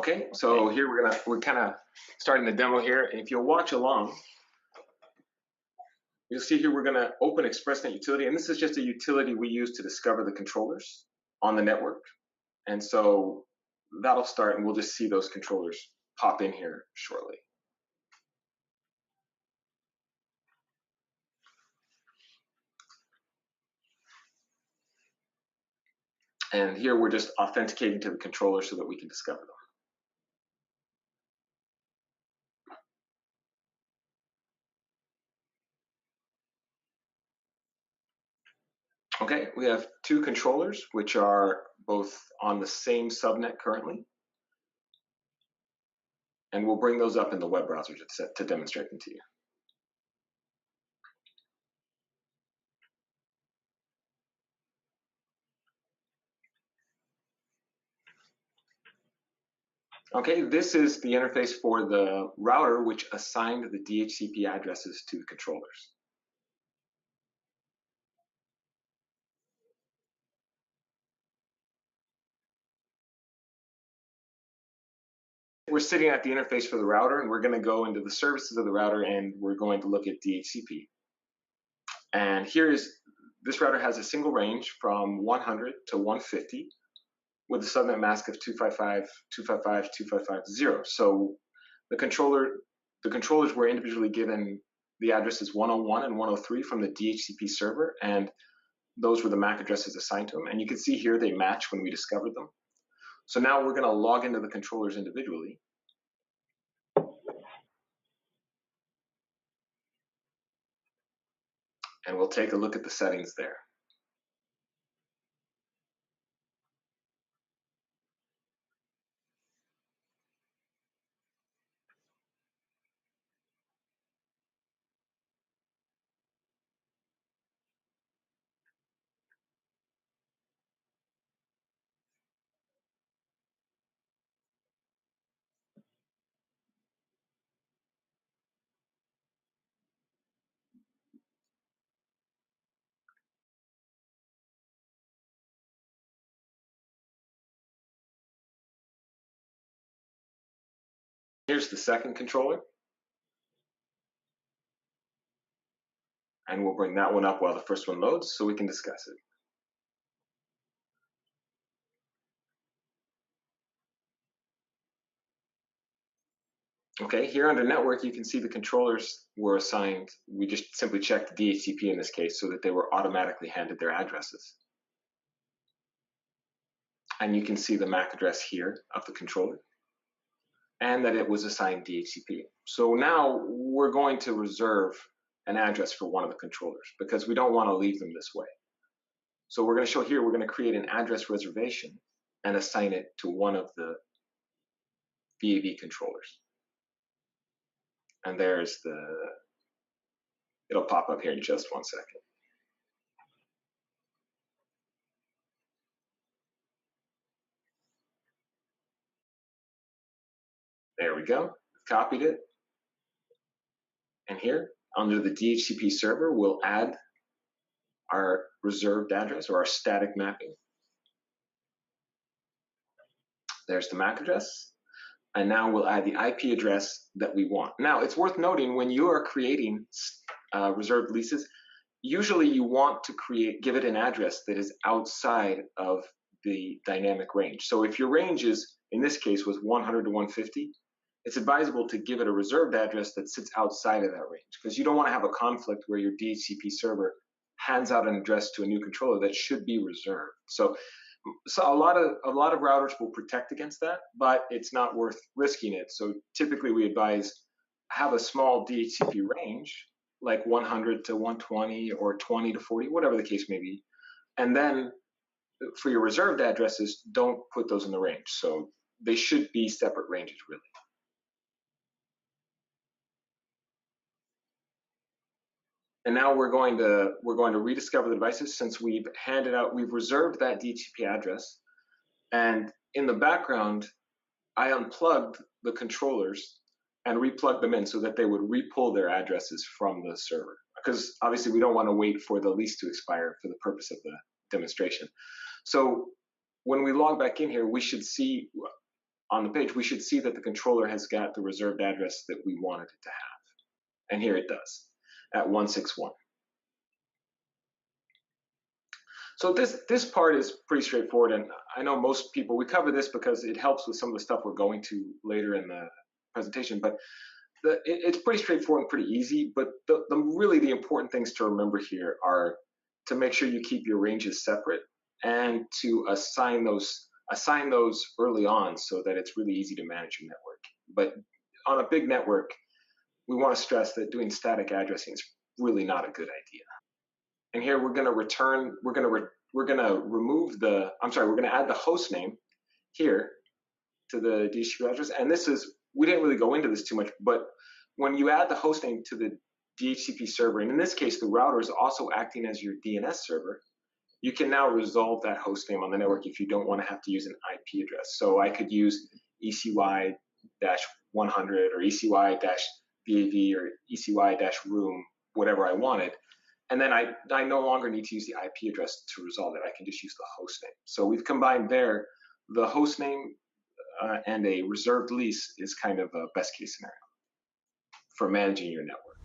Okay, so here we're kind of starting the demo here. And if you'll watch along, you'll see here we're going to open ExpressNet utility, and this is just a utility we use to discover the controllers on the network. And so that'll start, and we'll just see those controllers pop in here shortly. And here we're just authenticating to the controller so that we can discover them. Okay, we have two controllers which are both on the same subnet currently. And we'll bring those up in the web browser to demonstrate them to you. Okay, this is the interface for the router which assigned the DHCP addresses to the controllers. We're sitting at the interface for the router, and we're going to go into the services of the router, and we're going to look at DHCP. And this router has a single range from 100 to 150 with a subnet mask of 255.255.255.0. So the controllers were individually given the addresses 101 and 103 from the DHCP server, and those were the MAC addresses assigned to them. And you can see here they match when we discovered them. So now we're going to log into the controllers individually. And we'll take a look at the settings there. Here's the second controller. And we'll bring that one up while the first one loads so we can discuss it. Okay, here under network, you can see the controllers were assigned. We just simply checked the DHCP in this case so that they were automatically handed their addresses. And you can see the MAC address here of the controller and that it was assigned DHCP. So now we're going to reserve an address for one of the controllers because we don't want to leave them this way. So we're going to show here, we're going to create an address reservation and assign it to one of the VAV controllers. And it'll pop up here in just 1 second. There we go, copied it. And here, under the DHCP server, we'll add our reserved address or our static mapping. There's the MAC address. And now we'll add the IP address that we want. Now, it's worth noting when you are creating reserved leases, usually you want to give it an address that is outside of the dynamic range. So if your range is, in this case, was 100 to 150, it's advisable to give it a reserved address that sits outside of that range because you don't want to have a conflict where your DHCP server hands out an address to a new controller that should be reserved. So a lot of routers will protect against that, but it's not worth risking it. So typically we advise have a small DHCP range, like 100 to 120 or 20 to 40, whatever the case may be. And then for your reserved addresses, don't put those in the range. So they should be separate ranges, really. And now we're going to rediscover the devices since we've reserved that DHCP address. And in the background, I unplugged the controllers and replugged them in so that they would repull their addresses from the server. Because obviously we don't want to wait for the lease to expire for the purpose of the demonstration. So when we log back in here, we should see on the page, we should see that the controller has got the reserved address that we wanted it to have. And here it does, at 161. So this part is pretty straightforward, and I know most people, we cover this because it helps with some of the stuff we're going to later in the presentation, but it's pretty straigthforward and pretty easy, but really the important things to remember here are to make sure you keep your ranges separate and to assign those early on so that it's really easy to manage your network. But on a big network, we want to stress that doing static addressing is really not a good idea. And here we're going to add the host name here to the DHCP address. And this is, we didn't really go into this too much, but when you add the host name to the DHCP server, and in this case, the router is also acting as your DNS server, you can now resolve that host name on the network if you don't want to have to use an IP address. So I could use ECY-100 or ECY-BAV or ECY-room, whatever I wanted. And then I no longer need to use the IP address to resolve it. I can just use the host name. So we've combined there the host name and a reserved lease is kind of a best case scenario for managing your network.